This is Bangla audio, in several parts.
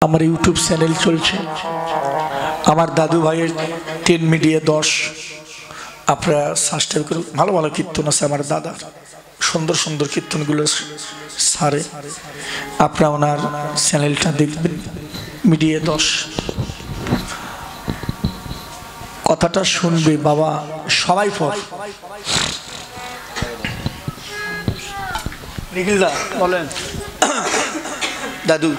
আমার ইউটিউব চ্যানেল চলছে, আমার দাদু ভাইয়ের 10 মিডিয়া 10, আপনারা সাবস্ক্রাইব করুন। ভালো ভালো কীর্তন আছে আমার দাদার, সুন্দর সুন্দর কীর্তনগুলো সারে, আপনারা ওনার চ্যানেলটা দেখবেন, মিডিয়া 10। কথাটা শুনবে বাবা সবাই পর। নিখিলদা বলেন। দাদু,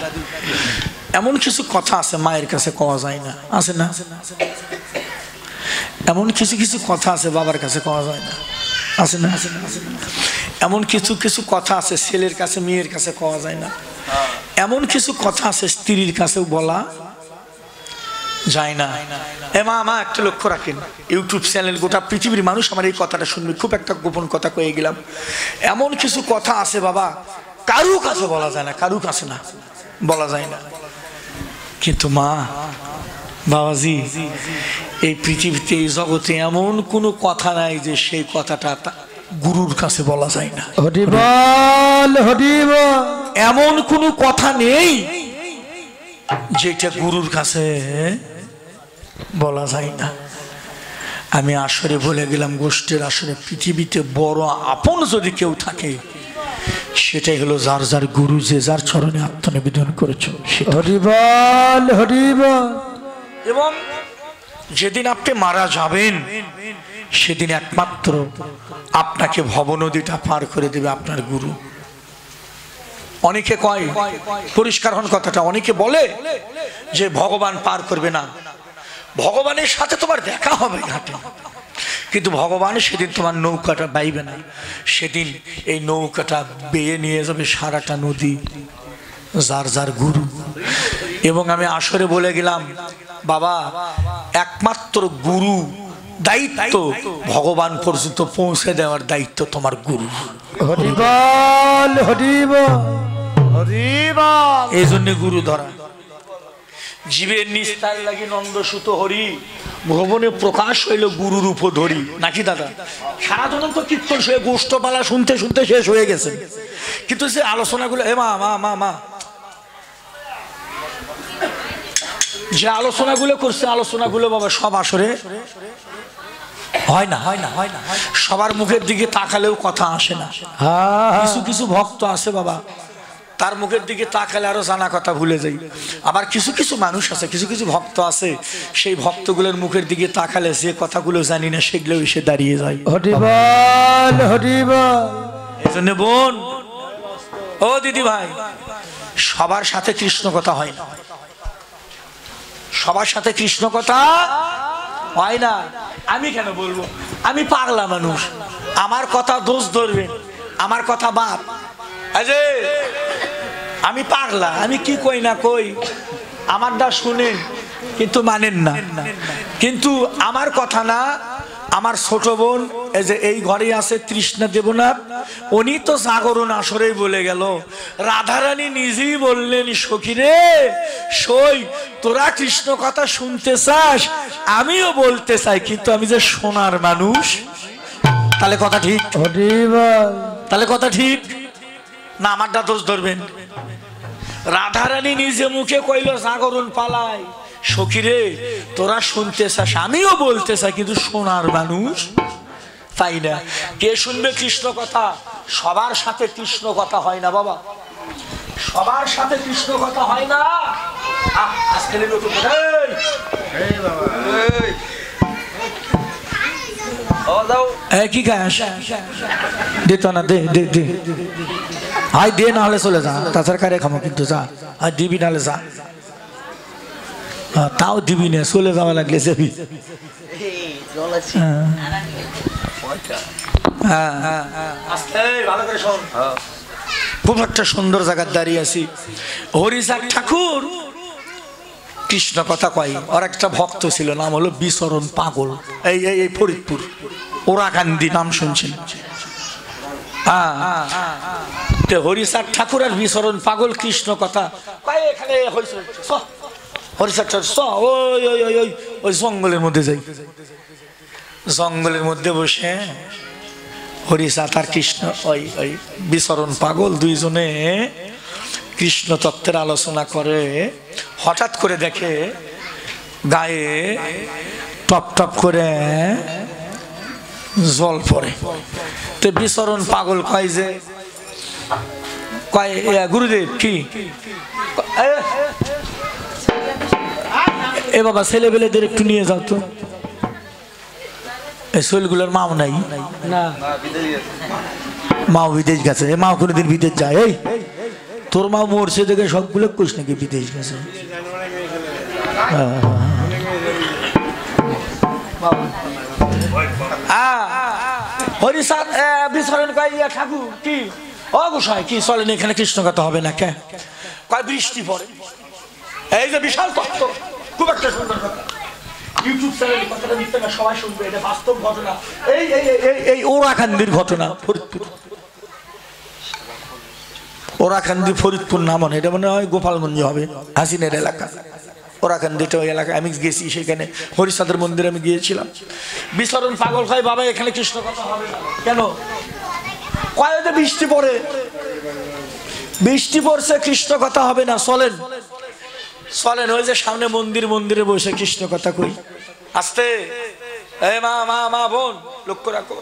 এমন কিছু কথা আছে মায়ের কাছে কওয়া যায় না, আছে না? এমন কিছু কিছু কথা আছে বাবার কাছে কওয়া যায় না, আছে না? এমন কিছু কিছু কথা আছে ছেলের কাছে মেয়ের কাছে কওয়া যায় না, এমন কিছু কথা আছে স্ত্রীর কাছেও বলা যায় না। মা একটা লক্ষ্য রাখেন, ইউটিউব চ্যানেল গোটা পৃথিবীর মানুষ আমার এই কথাটা শুনবে, খুব একটা গোপন কথা কয়ে গেলাম। এমন কিছু কথা আছে বাবা কারু কাছে বলা যায় না, কারু কাছে না বলা যায় না। কিন্তু মা বাবাজি, এই পৃথিবীতে এই জগতে এমন কোনো কথা নাই যে সেই কথাটা গুরুর কাছে বলা যায় না। হরি বল, হরি বল। এমন কোনো কথা নেই যেটা গুরুর কাছে বলা যায় না। আমি আসরে বলে গেলাম, গোষ্ঠীর আসরে পৃথিবীতে বড় আপন যদি কেউ থাকে সেটাই হলো যার যার গুরু, যে যার চরণে আত্মনিবেদন করেছ। হরি বল, হরি বল। এবং যেদিন আপনি মারা যাবেন সেদিন একমাত্র আপনাকে ভবনদীটা পার করে দেবে আপনার গুরু। অনেকে কয়, পরিষ্কার হন কথাটা, অনেকে বলে যে ভগবান পার করবে না, ভগবানের সাথে তোমার দেখা হবে ঘাটে, কিন্তু ভগবান সেদিন তোমার নৌকাটা বাইবে না, সেদিন এই নৌকাটা বেয়ে নিয়ে যাবে সারাটা নদী যার যার গুরু। এবং আমি আসরে বলে গেলাম বাবা, একমাত্র গুরু দায়িত্ব ভগবান পর্যন্ত পৌঁছে দেওয়ার দায়িত্ব তোমার গুরু। হরি বল, হরি বল, হরি বল। এই জন্য গুরু ধরা। জীবের নিস্তার লাগি নন্দসুত হরি, ভ্রমণে প্রকাশ হইল গুরুর উপধরি। নাকি দাদা? সারা জনম তো কীর্তন শুয়ে গোষ্ঠপালা শুনতে শুনতে শেষ হয়ে গেছে, কিন্তু সে আলোচনাগুলো মা যে আলোচনাগুলো করছে, আলোচনাগুলো বাবা সব আসরে হয় না, হয় না, হয় না। সবার মুখের দিকে তাকালেও কথা আসে না। কিছু কিছু ভক্ত আছে বাবা, তার মুখের দিকে তাকালে আরো জানা কথা ভুলে যাই। আবার কিছু কিছু মানুষ আছে, কিছু কিছু ভক্ত আছে, সেই ভক্তগুলোর মুখের দিকে তাকালে যে কথাগুলো জানি না সেগুলো এসে দাঁড়িয়ে যায়। হরি বল, হরি বল। এই জন্য বোন, ও দিদি ভাই, সবার সাথে কৃষ্ণ কথা হয় না, সবার সাথে কৃষ্ণ কথা হয় না। আমি কেন বলবো? আমি পাগলা মানুষ, আমার কথা দোষ ধরবেন, আমার কথা বাপ। আমি পাগলা, আমি কি কই না কই আমারটা শুনেন কিন্তু মানেন না। কিন্তু আমার কথা না, আমার ছোট বোন এই যে এই ঘরে আছে তৃষ্ণা দেবনাথ, উনি তো জাগরণ আসরেই বলে গেল, রাধারানী নিজেই বললেন, সখীরে সই তোরা কৃষ্ণ কথা শুনতে চাস, আমিও বলতে চাই, কিন্তু আমি যে সোনার মানুষ। তাহলে কথা ঠিক? তাহলে কথা ঠিক না? আমারটা দোষ ধরবেন? রাধারানী নিজে মুখে কইল জাগরণ পালাই, সখীরে তোরা শুনতে চাস, আমিও বলতে চাই, কিন্তু সোনার মানুষ তাই না। কে শুনবে কৃষ্ণ কথা? সবার সাথে কৃষ্ণ কথা হয় না বাবা, সবার সাথে কৃষ্ণ কথা হয় না। আজকে কি গাছ দিত না, দে দে দে, হাই দে, না হলে চলে যা, তাছাড়া কারে খামো, কিন্তু যা, আর দিবি নাহলে যা। তাও দিবি না, চলে যাওয়া লাগলে যাবি। খুব একটা সুন্দর জায়গায় দাঁড়িয়ে আছি। হরিচাঁদ ঠাকুর কৃষ্ণ কথা কয়, আর একটা ভক্ত ছিল, নাম হলো বিচরণ পাগল, এই ফরিদপুর ওরাকান্দি, নাম শুনছেন? হরিচাঁদ ঠাকুর আর বিচরণ পাগল কৃষ্ণ কথা এখানে হরিচাঁদ ওই জঙ্গলের মধ্যে যাই, জঙ্গলের মধ্যে বসে হরিচাঁদ আর কৃষ্ণ ওই বিচরণ পাগল দুইজনে কৃষ্ণ তত্ত্বের আলোচনা করে, হঠাৎ করে দেখে গায়ে টপ টপ করে জল পড়ে। তো বিচরণ পাগল কয় যে, কয় গুরুদেব কি এ বাবা, ছেলেবেলেদের একটু নিয়ে যাও তো, এই শৈলগুলোর মাও নাই না, মাও বিদেশ গেছে। মাও কোনোদিন বিদেশ যায়? এই তোর মা মরছে দেখে সবগুলো কোষ নাকি বিদেশ গেছে? হরিচাঁদ বিচরণ কয়, ঠাকুর কি ও গোসাই কি চলেন এখানে কৃষ্ণ কথা হবে না কে? কয় বৃষ্টি পড়ে। এই যে বিশাল তত্ত্ব, খুব একটা সুন্দর কথা, ইউটিউব চ্যানেলে কথাটা দিতে না, সবাই শুনবে, এটা বাস্তব ঘটনা। এই এই এই ওরাকান্দির ঘটনা, ফরিদপুর। ওরাকান্দি ফরিদপুর না, মনে এটা মনে হয় গোপালগঞ্জ হবে, হাসিনের এলাকা। ওরাকান্দিটা ওই এলাকায় আমি গেছি, সেখানে হরিচাঁদের মন্দিরে আমি গিয়েছিলাম। বিচরণ পাগল খাই, বাবা এখানে কৃষ্ণ কথা হবে না কেন? কয় যে বৃষ্টি পড়ে, বৃষ্টি পড়ছে, কৃষ্ণ কথা হবে না, চলেন চলেন ওই যে সামনে মন্দির, মন্দিরে বসে কৃষ্ণ কথা কই। আস্তে এই মা মা মা বোন লক্ষ্য রাখো।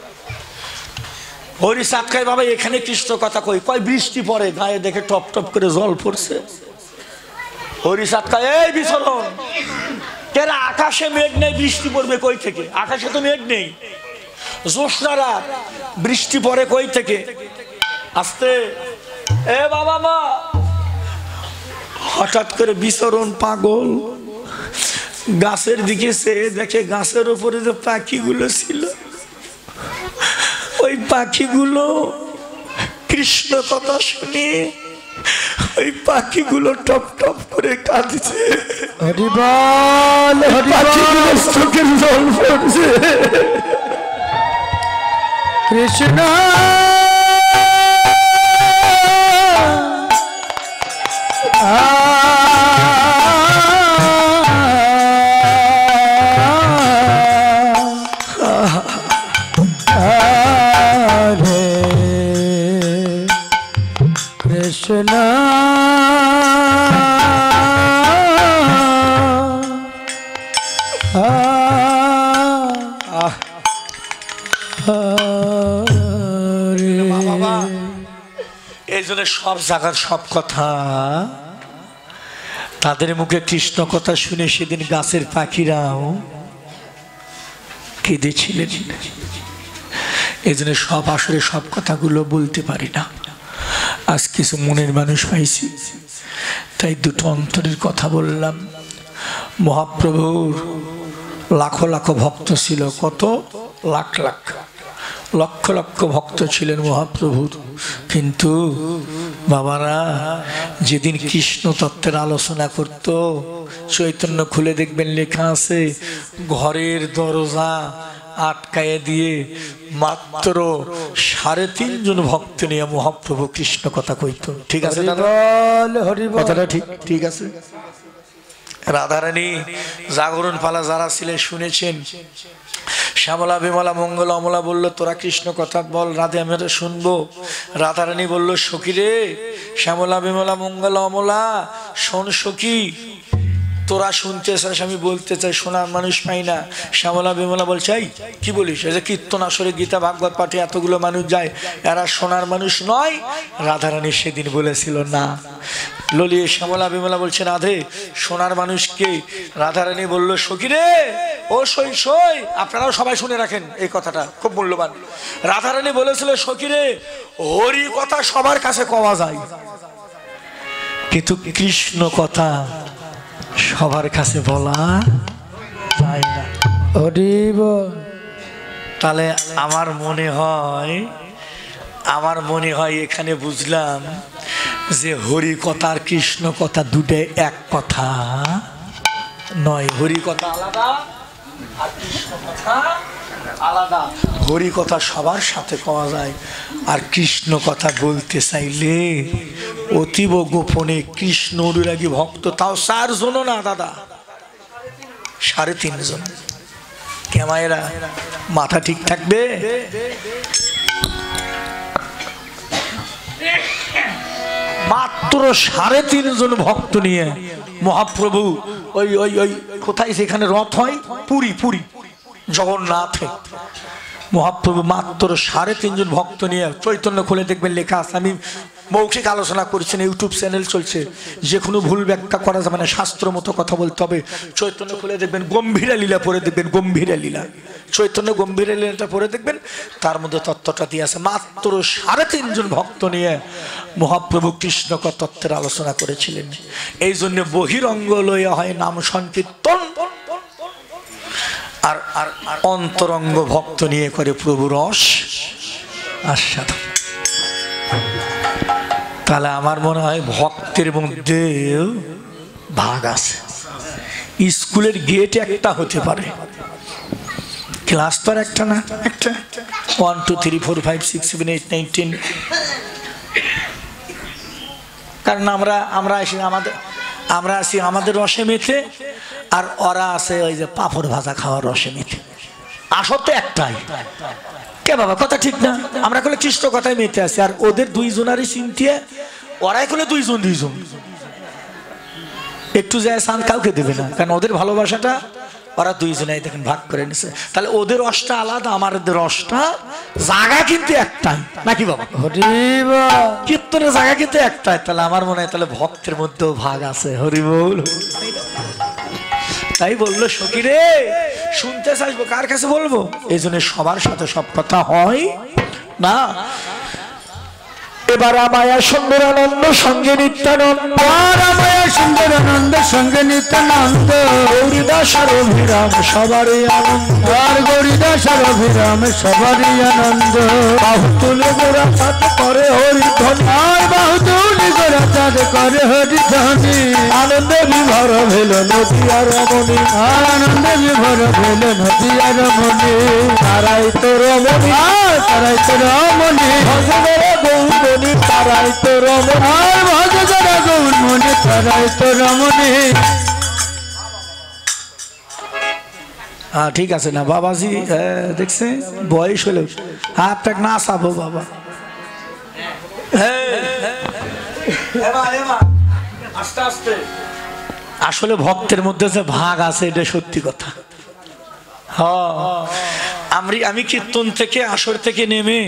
হরিচাঁদ খাই, বাবা এখানে কৃষ্ণ কথা কই। কয় বৃষ্টি পড়ে, গায়ে দেখে টপ টপ করে জল পড়ছে। হরিচাঁদ খাই, এই বিচরণ কেরা, আকাশে মেঘ নেই, বৃষ্টি পড়বে কই থেকে? আকাশে তো মেঘ নেই, জ্যোৎস্না রাত, বৃষ্টি পড়ে কই থেকে? আস্তে এ বাবা মা। হঠাৎ করে বিচরণ পাগল গাছের দিকে চেয়ে দেখে গাছের উপরে যে পাখিগুলো ছিল, ওই পাখিগুলো কৃষ্ণ কথা শুনে ওই পাখিগুলো টপ টপ করে কাঁদছে। হরি বল, হরি বল, চোখের জল পড়ছে। কৃষ্ণ কৃষ্ণ এই জন্য সব জায়গার সব কথা, তাদের মুখে কৃষ্ণ কথা শুনে সেদিন গাছের পাখিরাও কেঁদেছিলেন। এই জন্য সব আসলে সব কথাগুলো বলতে পারি না। আজ কিছু মনের মানুষ পাইছি, তাই দুটো অন্তরের কথা বললাম। মহাপ্রভুর লাখো লাখো ভক্ত ছিল, কত লাখ লাখ লক্ষ লক্ষ ভক্ত ছিলেন মহাপ্রভুর। কিন্তু বাবারা যেদিন কৃষ্ণ তত্ত্বের আলোচনা করত, চৈতন্য খুলে দেখবেন লেখা আছে, ঘরের দরজা আটকায় দিয়ে মাত্র 3.5 জন ভক্ত নিয়ে মহাপ্রভু কৃষ্ণ কথা কইত। ঠিক আছে কথাটা? ঠিক ঠিক আছে। রাধারানী জাগরণ পালা যারা ছিলেন শুনেছেন, শ্যামলা বিমলা মঙ্গল অমলা বলল তোরা কৃষ্ণ কথা বল, রাধে আমরা শুনবো। রাধারানী বলল সখী রে, শ্যামলা বিমলা মঙ্গল অমলা শোন সখী, তোরা শুনতে চাস, আমি বলতে চাই, শোনার মানুষ পাই না। শ্যামলা বিমলা বলছে এই কি বলিস, এই যে কীর্তন আসরে গীতা ভাগবত পাঠে এতগুলো মানুষ যায়, এরা শোনার মানুষ নয়। রাধারানী সেদিন বলেছিল না। ললিয়ে শ্যামলা বিমলা বলছে রাধে শোনার মানুষকে। রাধারানী বলল সখী রে, ও সই সই, আপনারাও সবাই শুনে রাখেন, এই কথাটা খুব মূল্যবান। রাধারানী বলেছিল সখী রে, হরি কথা সবার কাছে কওয়া যায়, কিন্তু কৃষ্ণ কথা সবার কাছে বলা যায় না। হরি বল। তাহলে আমার মনে হয় এখানে বুঝলাম যে হরি কথা আর কৃষ্ণ কথা দুটাই এক কথা নয়। হরি কথা আলাদা আর কৃষ্ণ কথা আলাদা। হরি কথা সবার সাথে কওয়া যায়, আর কৃষ্ণ কথা বলতে চাইলে অতীব গোপনে কৃষ্ণ অনুরাগী ভক্ত, তাও 4 জনও না দাদা, 3.5 জন। ক্যামেরা মাথা ঠিক থাকবে? মাত্র 3.5 জন ভক্ত নিয়ে মহাপ্রভু ওই ওই ওই কোথায় সেখানে রথ হয়, পুরী পুরী জগন্নাথে মহাপ্রভু মাত্র 3.5 জন ভক্ত নিয়ে, চৈতন্য খুলে দেখবেন লেখা আছে, আমি মৌখিক আলোচনা করছেন, ইউটিউব চ্যানেল চলছে, যে কোনো ভুল ব্যাখ্যা করা যাবে না, শাস্ত্র মতো কথা বলতে হবে। চৈতন্য খুলে দেখবেন, গম্ভীরা লীলা পড়ে দেখবেন, গম্ভীরা লীলা, চৈতন্য গম্ভীরা লীলাটা পড়ে দেখবেন, তার মধ্যে তত্ত্বটা দিয়ে আছে। মাত্র 3.5 জন ভক্ত নিয়ে মহাপ্রভু কৃষ্ণক তত্ত্বের আলোচনা করেছিলেন। এই জন্য বহিরঙ্গ লইয়া হয় নাম সংকীর্তন, আর অন্তরঙ্গ ভক্ত নিয়ে করে প্রভু রস আস্বাদন। তাহলে আমার মনে হয় ভক্তের মধ্যে ভাগ আছে। স্কুলের গেট একটা হতে পারে, ক্লাস তো আর একটা না, একটা 1 2 3 4 5 6 7 8 9 10। কারণ আমরা আসি আমাদের রসে মেতে, আর ওরা আছে ওই যে পাঁপড় ভাজা খাওয়ার রসে মেতে। আসর তো একটাই, কে বাবা কথা ঠিক না? আমরা কলে কৃষ্ণ কথায় মেতে আছি, আর ওদের 2 জনারই চিন্তিয়ে ওরাই কলে 2 জন একটু যায় সান কাউকে দেবে না, কারণ ওদের ভালোবাসাটা ওরা 2 জনাই দেখেন ভাগ করে নিছে। তাহলে ওদের রসটা আলাদা, আমাদের রসটা জায়গা কিন্তু একটাই, নাকি বাবা? কীর্তনের জায়গা কিন্তু একটাই। তাহলে আমার মনে হয় তাহলে ভক্তের মধ্যেও ভাগ আছে। হরি বল। তাই বললো সখী রে, শুনতে চাইবো, কার কাছে বলবো? এই জন্য সবার সাথে সব কথা হয় না। এবার মায়া সুন্দর আনন্দ সঙ্গে নিত্যানন্দ, মায়া সুন্দর আনন্দ সঙ্গে নিত্যানন্দ, গৌরীদাস আর অভিরাম সবারই আনন্দ, আর গৌরীদাস আর অভিরাম সবারই আনন্দ। বাহু তুলে গোরা চাঁদ করে হরি ধ্বনি, আর বাহু তুলে গোরা চাঁদ করে হরি ধ্বনি, আনন্দে বিভর ভেল নদী আর রমণী, আর আনন্দে বিভোর ভেল নদী আর রমণী, তারাই তো রমণী, আর তারাই তো রমণী, ভজনের গৌরমণি তারাই তো রমণী, আর ভজনের গৌরমণি তারাই তো রমণী। হ্যাঁ ঠিক আছে না বাবাজি, দেখছে বয়স হলো, হাত টাক না চাবো বাবা। আস্তে আস্তে আসলে ভক্তের মধ্যে যে ভাগ আছে এটা সত্যি কথা। আমি কীর্তন থেকে আসর থেকে নেমে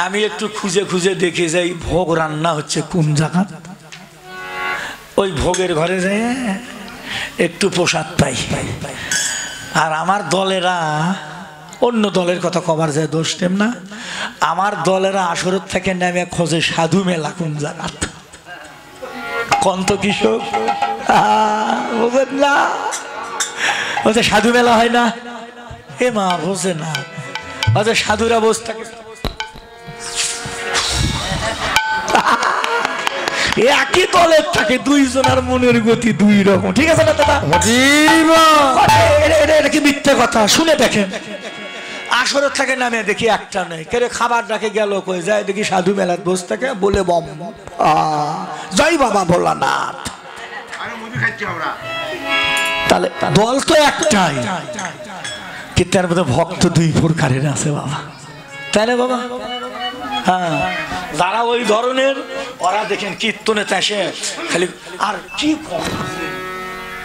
আমি একটু খুঁজে খুঁজে দেখে যাই ভোগ রান্না হচ্ছে কোন জায়গা, ওই ভোগের ঘরে যাই একটু প্রসাদ পাই। আর আমার দলেরা, অন্য দলের কথা কবার যায় দোষ নেম না, আমার দলেরা আসরের থেকে নেমে খোঁজে সাধু মেলা কোন জায়গা। কন্ত কৃষক বোঝেন না, বলছে সাধু মেলা হয় না, এ মা বোঝে না, বলছে সাধুরা বসে থাকে, একই দলের থাকে 2 জনের মনের গতি 2 রকম। ঠিক আছে না দাদা? এটা কি মিথ্যে কথা? শুনে দেখেন, আসরের থেকে নামে দেখি একটা নেই, কে খাবার ডাকে গেল কই, যায় দেখি সাধু মেলার বসে থাকে, বলে বম জয় বাবা ভোলানাথ। তাহলে দল তো একটাই, কিন্তু তার মধ্যে ভক্ত 2 প্রকারের আছে বাবা, তাই না বাবা? হ্যাঁ, যারা ওই ধরনের ওরা দেখেন কীর্তনে তাসে খালি আর কি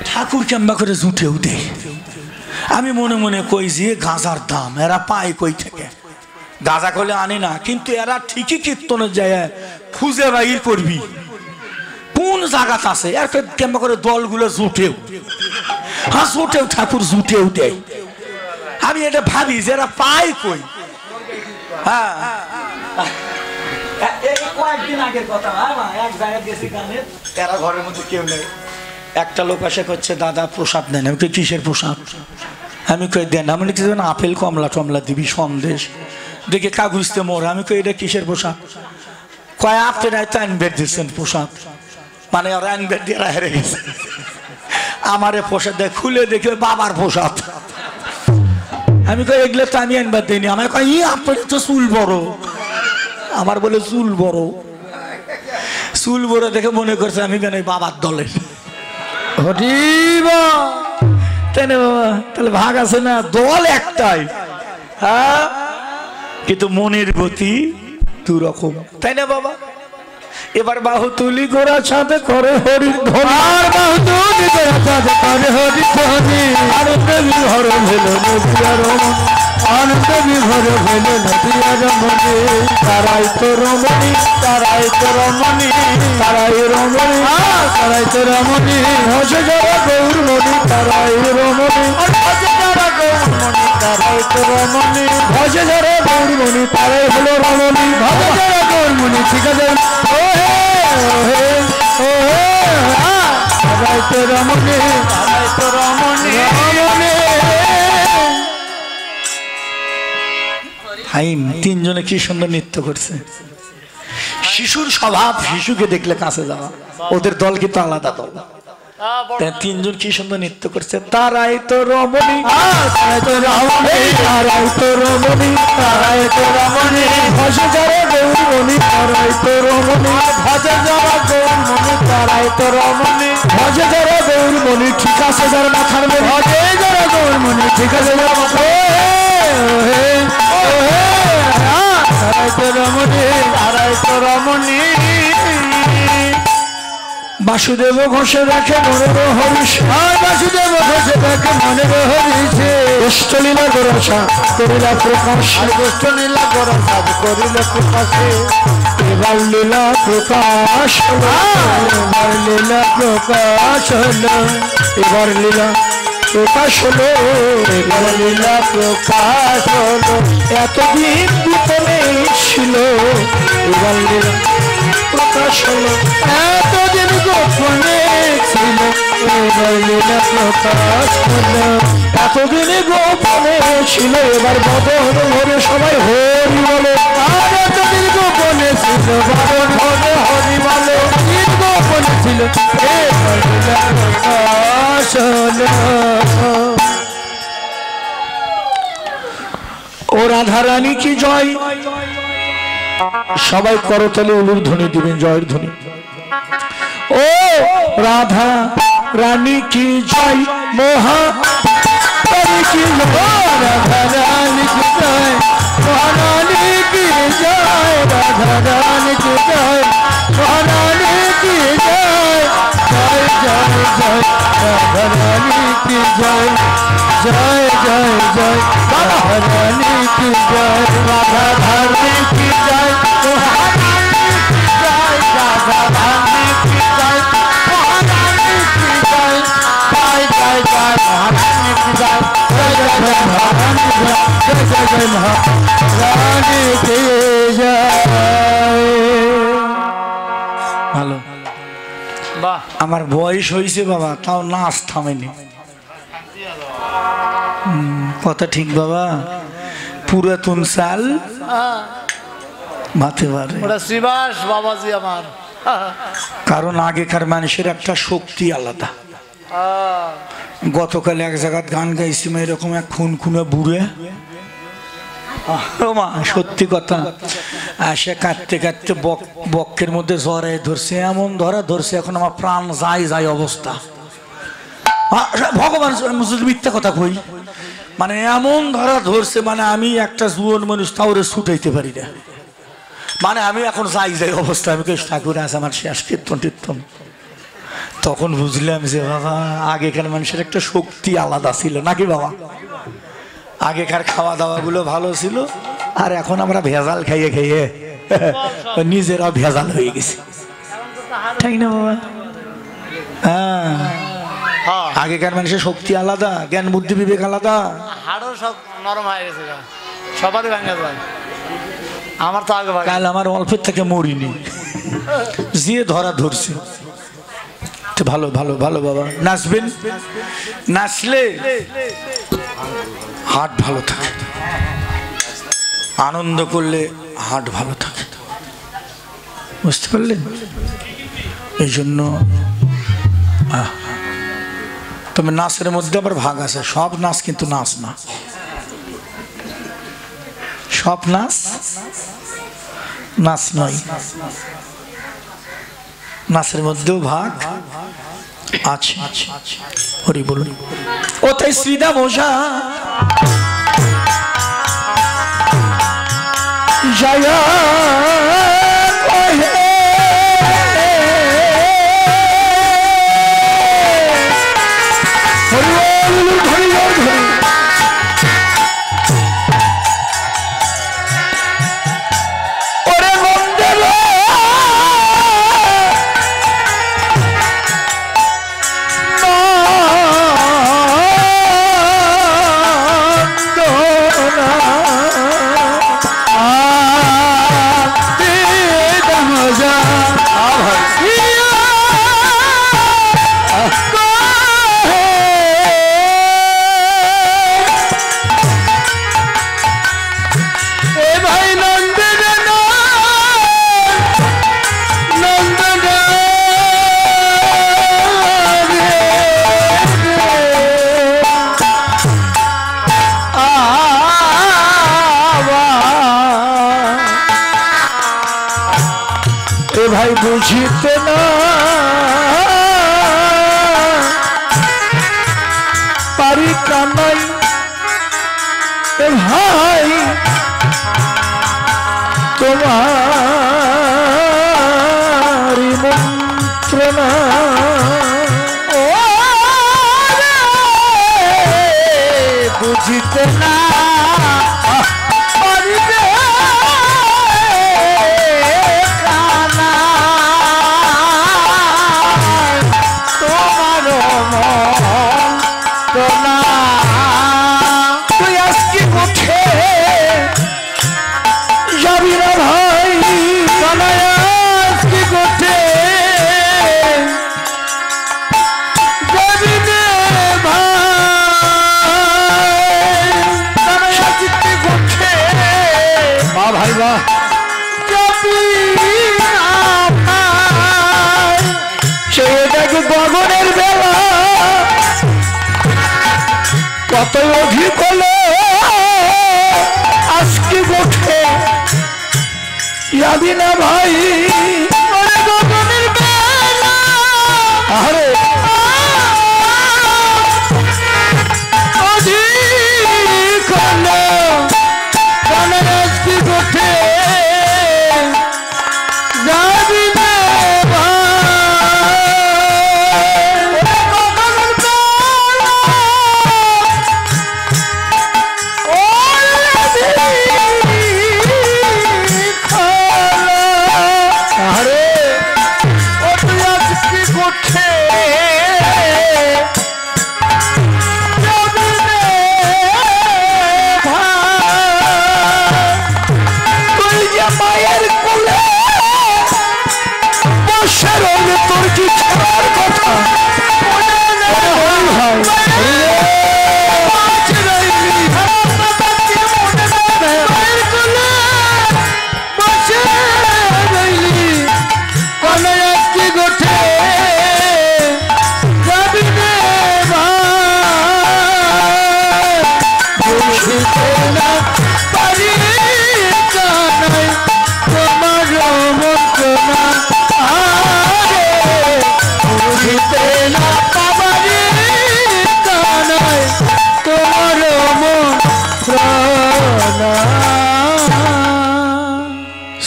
ঠাকুর কেম্বা করে জুটেও দেয়। আমি মনে মনে কই যে গাঁজার দাম এরা পায় কই থেকে, গাঁজা করলে আনে না, কিন্তু এরা ঠিকই কীর্তনের যায় খুঁজে বাইর করবি কোন জায়গাতে আছে, এর কেম্বা করে দলগুলো জুটেও, হ্যাঁ জুটেও ঠাকুর জুটেও দেয়। আমি এটা ভাবি যে এরা পায় কই। হ্যাঁ, কয়েকদিন আগের কথা, এক জায়গায় গেছি গানে, এরা ঘরের মধ্যে কেউ নেই, একটা লোক এসে করছে দাদা প্রসাদ নেন। আমি কই কিসের প্রসাদ? আমি কই দেন। আমি কিছু আপেল কমলা টমলা দিবি সন্দেশ, দেখে কাগজতে মোড়। আমি কই এটা কিসের প্রসাদ? কয় আপনারাই তো আনবের দিচ্ছেন প্রসাদ, মানে ওরা আনবের দিয়ে হেরে গেছে। আমারে প্রসাদ দেয়, খুলে দেখে বাবার প্রসাদ। আমি কই এগুলো তো আমি আনবার দিইনি। আমার কয় ই আপনার তো চুল বড়। আমার বলে চুল বড়, চুল বড় দেখে মনে করছে আমি কেন বাবার দলের। তাই না বাবা? তাহলে ভাগ আছে না, দল একটাই, হ্যাঁ, কিন্তু মনের গতি 2 রকম, তাই না বাবা? এবার বাহু তুলি গোরা ছাদ করে হরির ধ্বনি, আর বাহু তুলি গোরা চাঁদ করে হরি ধ্বনি। আনন্দ বিভোর হইল নদিয়ার মন, আনন্দ বিভোর হইল নদিয়ার মনে। তারাই তো রমণী, তারাই তো রমণী, তারাই রমণী, তারাই তো রমণী। ভজে যারা গৌরমণি, তারাই রমণী, ভজে যারা গৌরমণি, তারাই তো রমণী। ভজে যারা গৌরমণি, তারাই হলো রমণী। ভজে যারা গৌরমণি, ঠিক আছে। ওহে ওহে তারাই তো রমণী, তারাই তো রমণী, রমণী। হাইম তিনজনে কি সুন্দর নৃত্য করছে। শিশুর স্বভাব, শিশুকে দেখলে কাছে যাওয়া, ওদের দল কিন্তু আলাদা দল। তিনজন কি সুন্দর নৃত্য করছে। তারাই তো রমণী, তারাই তো রমণী, তারাই তো রমণী, তারাই তো রমণী। ভজে যারা গৌরমণি, তারাই তো রমণী, ভজে যারা গৌরমণি, তারাই তো রমণী। ভজে যারা গৌরমণি, ঠিক আছে যার মাথার মধ্যে। ভজে যারা গৌরমণি, ঠিক আছে যার মাথার। তারাই তো রমণী, তারাই তো রমণী। বাসুদেব ঘোষে রাখে মনের হরিষ, বাসুদেব ঘোষে রাখে মনের হরিষে। অষ্টলীলা গোরসা করিলা প্রকাশ, অষ্টলীলা গোরসা করিল প্রকাশে। এবার লীলা প্রকাশ হলো, এবার লীলা প্রকাশ হলো, এবার লীলা প্রকাশ হলো, এবার লীলা প্রকাশ হলো। এতদিন গোপনে ছিল, এবার লীলা প্রকাশ হলো। এতদিন গোপনে ছিল, এবার লীলা প্রকাশ হলো। এতদিন গোপনে ছিল, এবার বদন ভরে সবাই হরি বলে। আর এতদিন গোপনে ছিল, বদন ভরে হরি বলে। এতদিন গোপনে ছিল, এবার লীলা প্রকাশ হলো। ও রাধারানী কি জয়, সবাই করতালে উলুর ধ্বনি দিবেন, জয়ের ধ্বনি। ও রাধা রানী কি জয়, মহা রানী কি জয়, রাধা রানী কি জয়, মহারানী কি জয়, রাধা রানী কি জয়, মহারানী কি জয়, জয় জয় জয়, রাধা রানী কি জয়, জয় জয় জয়, রাধা রানী কি জয়, রাধা রানী কি জয়, মহারানী কি জয়, রাধা রানী কি জয়, মহারানী কি জয়, জয় জয় জয়, মহারানী কি জয়, জয় জয় জয়, মহারানী কি জয়, জয় জয় জয়, মহারানী কি জয়। ভালো। আমার বয়স হয়েছে বাবা, তাও নাচ থামেনি। কথা ঠিক বাবা, পুরাতন সাল মাথে পারে। ওটা শ্রীবাস বাবাজি আমার। কারণ আগেকার মানুষের একটা শক্তি আলাদা। গতকাল এক জায়গায় গান গাইছি, এরকম এক খুন খুনে বুড়ে, মা সত্যি কথা, সে কাঁদতে কাঁদতে বক্ষের মধ্যে জড়াই ধরছে, এমন ধরা ধরছে এখন আমার প্রাণ যায় যায় অবস্থা। ভগবান মিথ্যা কথা কই, মানে এমন ধরা ধরছে, মানে আমি একটা জুয়ন মানুষ তাওরে ছুটাইতে পারি না, মানে আমি এখন যাই যাই অবস্থা। আমি কেউ ঠাকুর আছে আমার শেষ কীর্তন টীর্তন। তখন বুঝলাম যে বাবা আগেকার মানুষের একটা শক্তি আলাদা ছিল নাকি বাবা। আগেকার খাওয়া দাওয়া গুলো ভালো ছিল, আর এখন আমরা ভেজাল খাইয়ে খাইয়ে নিজেরা ভেজাল হয়ে গেছি, তাই না বাবা? হ্যাঁ, আগেকার মানুষের শক্তি আলাদা, জ্ঞান বুদ্ধি বিবেক আলাদা। হাড়ও সব নরম হয়ে গেছে, সবারই ভাঙা যায়। আমার তো আগে ভাঙা। কাল আমার অল্পের থেকে মরিনি, যে ধরা ধরছে। ভালো ভালো ভালো বাবা, নাচবেন, নাচলে হার্ট ভালো থাকে, আনন্দ করলে হার্ট ভালো থাকে, বুঝতে পারলেন? এই জন্য তবে নাচের মধ্যে আবার ভাগ আছে, সব নাচ কিন্তু নাচ না, সব নাচ নাচ নয়, নাচের মধ্যেও ভাগ আছে। হরি বলুন। ও তাই শ্রীদাম ওঝা জয় কহে বলুন ধরি ধরি ওরে নন্দের ভাই বুঝিতে না পারি কানাই এ ভাই তোমার মন্ত্রণা ও বুঝিতে না গগনের বেলা কত অধিক হলো আজকে গোঠে যাবি না ভাই গগনের বেলা আরে অধিক হলো আজকে গোঠে যাবি না তোর কি ছাড়ার কথা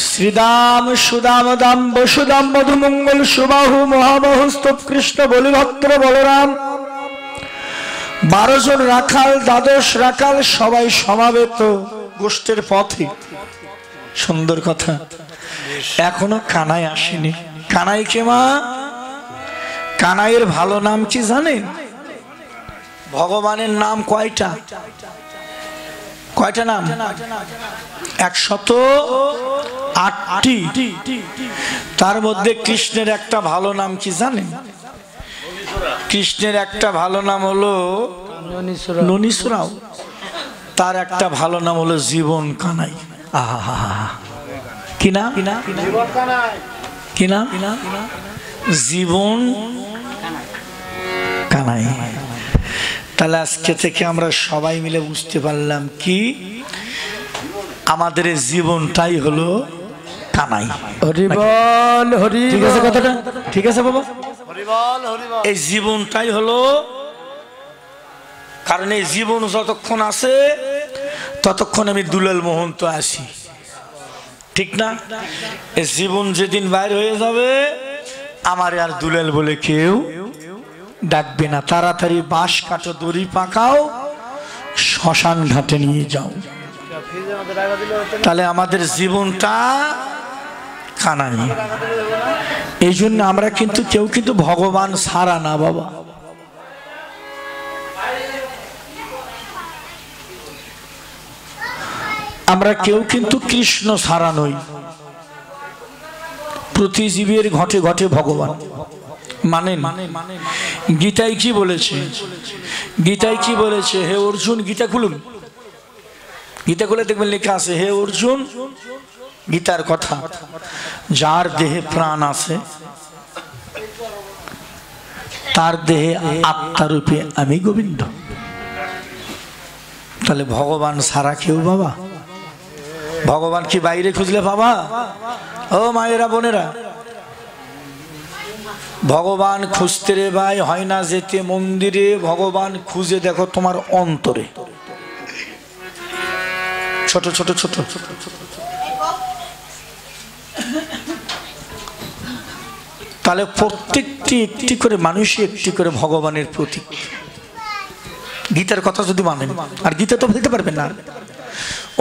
শ্রীদাম সুদাম দাম বসুদাম মধুমঙ্গল সুবাহু মহামহস্তব কৃষ্ণ বলিভদ্র বলরাম 12 জন রাখাল দ্বাদশ রাখাল সবাই সমাবেত গোষ্ঠের পথে। সুন্দর কথা, এখনো কানাই আসেনি। কানাই কে মা? কানাইয়ের ভালো নাম কি জানেন? ভগবানের নাম কয়টা? কয়টা নাম? 108টি। তার মধ্যে কৃষ্ণের একটা ভালো নাম কি জানেন? কৃষ্ণের একটা ভালো নাম হলো ননীসুরাও, তার একটা ভালো নাম হলো জীবন কানাই। আহা, কি নাম? কি নাম? জীবন কানাই। তাহলে আজকে থেকে আমরা সবাই মিলে বুঝতে পারলাম কি আমাদের জীবনটাই হলো কানাই। হরি বল, হরি। ঠিক আছে কথাটা? ঠিক আছে বাবা, হরি বল, হরি বল। এই জীবনটাই হলো, কারণ এই জীবন যতক্ষণ আছে ততক্ষণ আমি দুলাল মোহন্ত আছি, ঠিক না? এই জীবন যেদিন বাইর হয়ে যাবে আমার আর দুলাল বলে কেউ ডাকবে না, তাড়াতাড়ি বাঁশ কাটো, দড়ি পাকাও, শ্মশান ঘাটে নিয়ে যাও। তাহলে আমাদের জীবনটা কানাই। এই জন্য আমরা কিন্তু কেউ কিন্তু ভগবান ছাড়া না বাবা। আমরা কেউ কিন্তু কৃষ্ণ ছাড়া নই। প্রতি জীবের ঘটে ঘটে ভগবান। মানেন? গীতায় কি বলেছে? গীতায় কি বলেছে? হে অর্জুন, গীতা খুলুন, গীতা খুলে দেখবেন লেখা আছে, হে অর্জুন, গীতার কথা, যার দেহে প্রাণ আছে তার দেহে আত্মারূপে আমি গোবিন্দ। তাহলে ভগবান ছাড়া কেউ বাবা? ভগবান কি বাইরে খুঁজলে বাবা? ও মায়েরা বোনেরা, ভগবান খুঁজতে রে ভাই হয় না যেতে মন্দিরে, ভগবান খুঁজে দেখো তোমার অন্তরে। ছোট ছোট ছোট তাহলে প্রত্যেকটি একটি করে মানুষই একটি করে ভগবানের প্রতীক। গীতার কথা যদি মানেন, আর গীতা তো ফেলতে পারবেন না,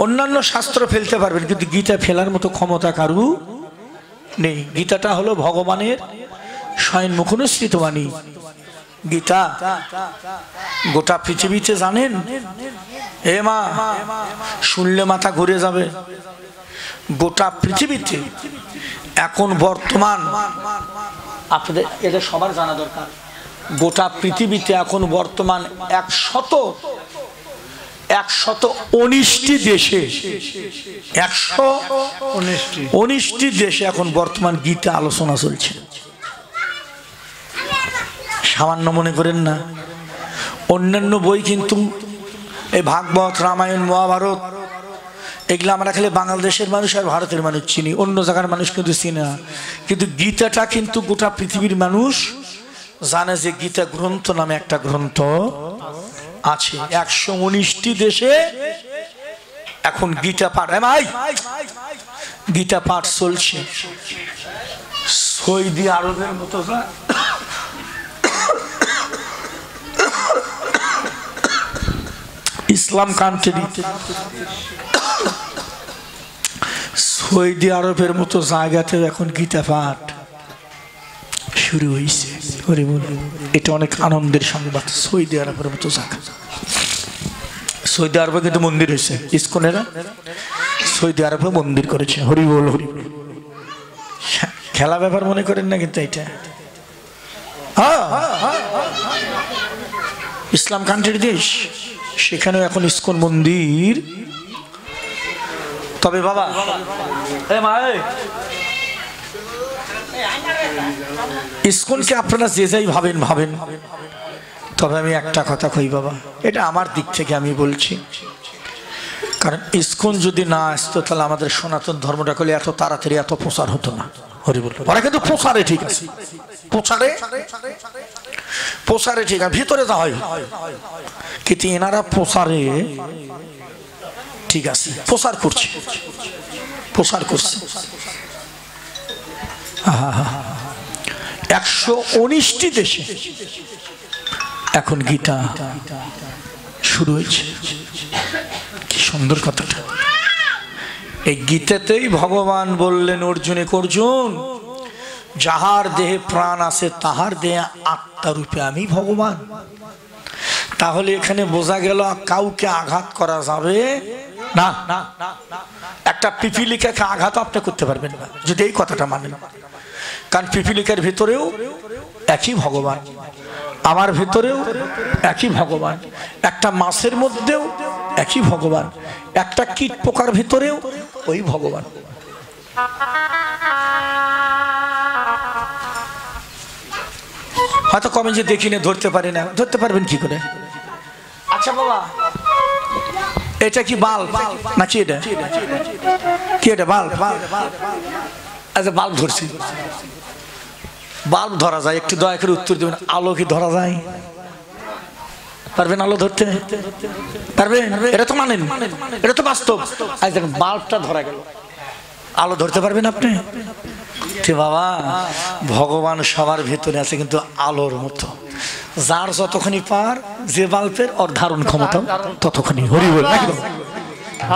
অন্যান্য শাস্ত্র ফেলতে পারবেন, কিন্তু গীতা ফেলার মতো ক্ষমতা কারু নেই। গীতাটা হলো ভগবানের স্বয়ং মুখনিসৃত বাণী। গীতা গোটা পৃথিবীতে জানেন, এ মা শুনলে মাথা ঘুরে যাবে, গোটা পৃথিবীতে এখন বর্তমান, আপনাদের এটা সবার জানা দরকার, গোটা পৃথিবীতে এখন বর্তমান 119টি দেশে, 119টি দেশে এখন বর্তমান গীতা আলোচনা চলছে। সামান্য মনে করেন না। অন্যান্য বই কিন্তু এই ভাগবত, রামায়ণ, মহাভারত এগুলো আমরা খালি বাংলাদেশের মানুষ আর ভারতের মানুষ চিনি, অন্য জায়গার মানুষ কিন্তু চিনে না। কিন্তু গীতাটা কিন্তু গোটা পৃথিবীর মানুষ জানে যে গীতা গ্রন্থ নামে একটা গ্রন্থ আছে। 119টি দেশে এখন গীতা পাঠ, গীতা পাঠ চলছে। সৌদি আরবের মতো ইসলাম কান্ট্রি, সৌদি আরবের মতো জায়গাতে এখন গীতা পাঠ শুরু হয়েছে। এটা অনেক আনন্দের সংবাদ। সৌদি আরবের মতো জায়গা, সৌদি আরবে কিন্তু মন্দির হয়েছে, ইসকনেরা সৌদি আরবে মন্দির করেছে। হরি বল, হরি বল। খেলা ব্যাপার মনে করেন না, কিন্তু এটা ইসলাম কান্ট্রির দেশ, সেখানেও এখন ইসকন মন্দির। তবে বাবা, ইসকনকে আপনারা যে যাই ভাবেন ভাবেন, তবে আমি একটা কথা কই বাবা, এটা আমার দিক থেকে আমি বলছি, কারণ ইসকন যদি না আসতো তাহলে আমাদের সনাতন ধর্মটা করলে এত তাড়াতাড়ি এত প্রচার হতো না। হরি বল। ওরা কিন্তু প্রচারে ঠিক আছে, প্রচারে ঠিক আছে, ভিতরে যা হয়, কিন্তু এনারা প্রচারে ঠিক আছে, প্রচার করছে। 119টি দেশে এখন গীতা শুরু হয়েছে। কি সুন্দর কথাটা। এই গীতাতেই ভগবান বললেন অর্জুনে, অর্জুন, যাহার দেহে প্রাণ আছে তাহার দেহে আত্মারূপে আমি ভগবান। তাহলে এখানে বোঝা গেল কাউকে আঘাত করা যাবে না। একটা পিপিলিকাকে আঘাত আপনি করতে পারবেন না যদি এই কথাটা মানেন, কারণ পিপিলিকার ভিতরেও একই ভগবান, আমার ভিতরেও একই ভগবান, একটা মাছের মধ্যেও একই ভগবান, একটা কীট পোকার ভিতরেও ওই ভগবান। হয়তো কমে যে দেখি না, ধরতে পারি না, ধরতে পারবেন কি করে? আচ্ছা বাবা, এটা কি বাল্ব নাকি? এটা কি? এটা বাল্ব। আচ্ছা, বাল্ব ধরছি, বাল্ব ধরা যায়, একটু দয়া করে উত্তর দেবেন। আলো কি ধরা যায়? পারবেন আলো ধরতে? পারবেন? এটা তো মানেন, এটা তো বাস্তব। আজ দেখেন বাল্বটা ধরা গেল, আলো ধরতে পারবেন আপনি? বাবা, ভগবান সবার ভেতরে আছে, কিন্তু আলোর মতো যার যতখানি পার, যে বাল্বের ওর ধারণ ক্ষমতা ততখানি। হরি বল।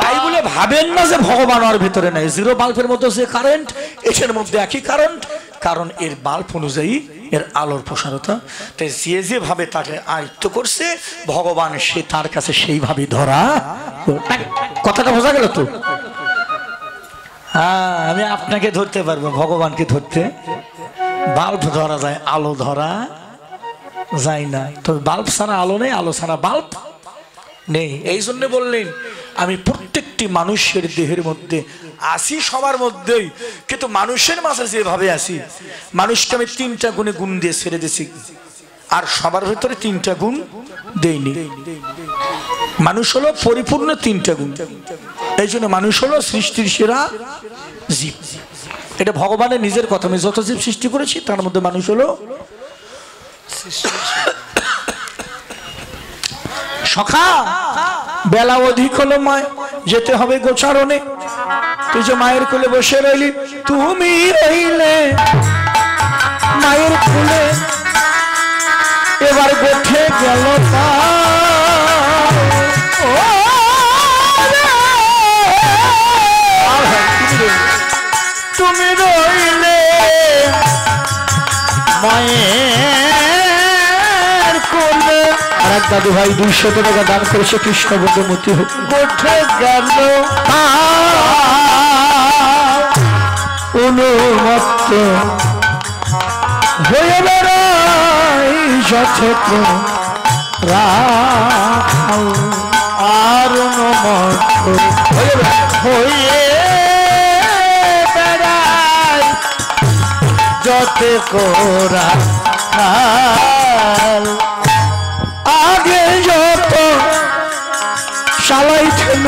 তাই বলে ভাবেন না যে ভগবান ওর ভিতরে নাই। জিরো বাল্বের মধ্যে যে কারেন্ট, এটার মধ্যে একই কারেন্ট, কারণ এর বাল্ব অনুযায়ী এর আলোর প্রসারতা। তাই যে যেভাবে তাকে আয়ত্ত করছে ভগবান, সে তার কাছে সেইভাবে ধরা। কথাটা বোঝা গেল তো? হ্যাঁ, আমি আপনাকে ধরতে পারবো, ভগবানকে ধরতে বাল্ব ধরা যায়, আলো ধরা যায় না। তবে বাল্ব ছাড়া আলো নেই, আলো ছাড়া বাল্ব নেই। এই জন্য বললেন আমি প্রত্যেকটি মানুষের দেহের মধ্যে আসি, সবার মধ্যেই, কিন্তু মানুষের মাঝে যেভাবে আসি, মানুষকে আমি 3টা গুণে গুণ দিয়ে ছেড়ে দিয়েছি, আর সবার ভেতরে 3টা গুণ দেইনি। মানুষ হলো পরিপূর্ণ 3টা গুণ। এই জন্য মানুষ হলো সৃষ্টির সেরা জীব। এটা ভগবানের নিজের কথা। আমি যত জীব সৃষ্টি করেছি তার মধ্যে মানুষ হলো সখা। বেলা অধিক হলো, মায় যেতে হবে গোচারণে। তুই যে মায়ের কোলে বসে রইলি, তুমি রইলে মায়ের কোলে, এবার গোঠে গেল তুমি রইলে মায়ের কোলে। আর এক দাদু ভাই 200 টাকা দান করেছে, কৃষ্ণ বন্ধুমতি গোঠে গেল অনুমত্ত হয়ে বেড়াই যথেষ্ট আর অনুমত্ত হয়ে বেড়াই যতে কোরা। আগে যত চালাইছিল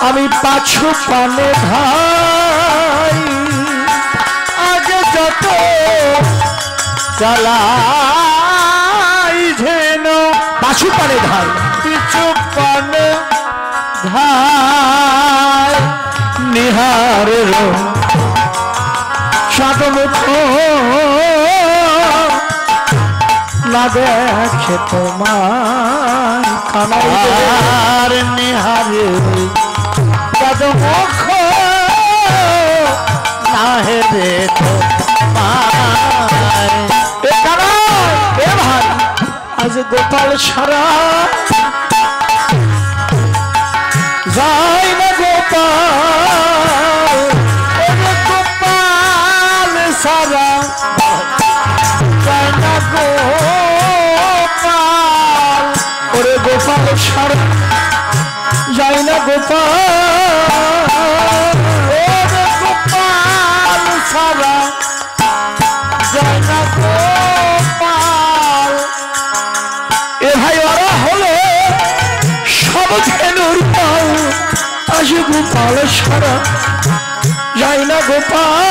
আমি পাছু পানে ভাই, আগে যত চালাই যেন পাছু পানে ধাই, পিছু পানে ধাই, নিহারের সাধমুখ না দেখে তোমার কানার নিহারে সাধমুখ না হেরে তোমার। এ ভাই আজ গোপাল ছাড়া যায় না গোপাল, গোপাল ছাড়া যায় না গোপাল, ওরে গোপাল ছাড়া যায় না গোপাল, ওরে গোপাল ছাড়া যায় না গোপাল। এ ভাই ওরা হলো সব ধেনুর পাল, আজ গোপাল ছাড়া যায় না গোপাল।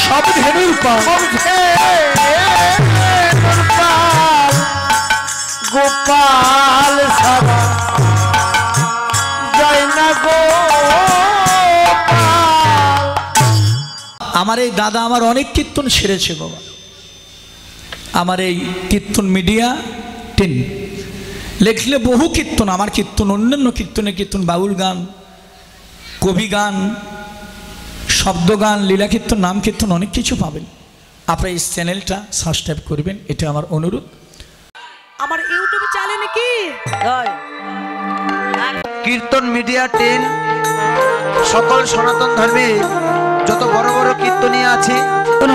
সব ধেনুর পাল, গোপাল ছাড়া যায় না গোপাল। আমার এই দাদা আমার অনেক কীর্তন ছেড়েছে বাবা। আমার এই কীর্তন মিডিয়া 10 লেখলে বহু কীর্তন, আমার কীর্তন, অন্যান্য কীর্তনের কীর্তন, বাউল গান, কবি গান, শব্দ গান, লীলা কীর্তন, নাম কীর্তন, অনেক কিছু পাবেন। আপনারা এই চ্যানেলটা সাবস্ক্রাইব করবেন, এটা আমার অনুরোধ। আমার ইউটিউব চ্যানেলে কি কীর্তন মিডিয়া 10 সকল সনাতন ধর্মে যত বড় বড় কীর্তনীয় আছে,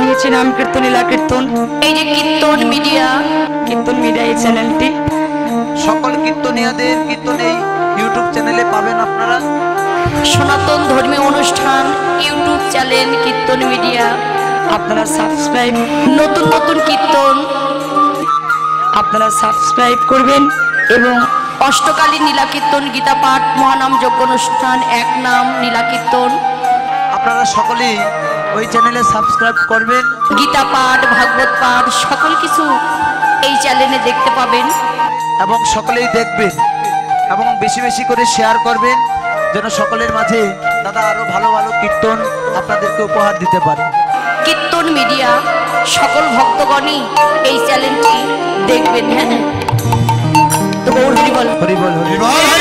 হয়েছে নাম কীর্তন, লীলা কীর্তন, এই যে কীর্তন মিডিয়া এই চ্যানেলটি, সকল কীর্তনীয়দের কীর্তন এই ইউটিউব চ্যানেলে পাবেন আপনারা। সনাতন ধর্মীয় অনুষ্ঠান ইউটিউব চ্যানেল কীর্তন মিডিয়া, আপনারা সাবস্ক্রাইব, নতুন নতুন কীর্তন আপনারা সাবস্ক্রাইব করবেন। এবং অষ্টকালীন নীলা কীর্তন, গীতা পাঠ, মহানাম যজ্ঞ অনুষ্ঠান, এক নাম নীলা কীর্তন, আপনারা সকলেই ওই চ্যানেলে সাবস্ক্রাইব করবেন। গীতা পাঠ, ভাগবত পাঠ, সকল কিছু এই চ্যানেলে দেখতে পাবেন এবং সকলেই দেখবেন এবং বেশি বেশি করে শেয়ার করবেন যেন সকলের মাঝে দাদা আরো ভালো ভালো কীর্তন আপনাদেরকে উপহার দিতে পারে। কীর্তন মিডিয়া সকল ভক্তগণই এই চ্যানেলটি দেখবেন। হ্যাঁ, তো গৌর হরি বল। হরি বল হরি বল।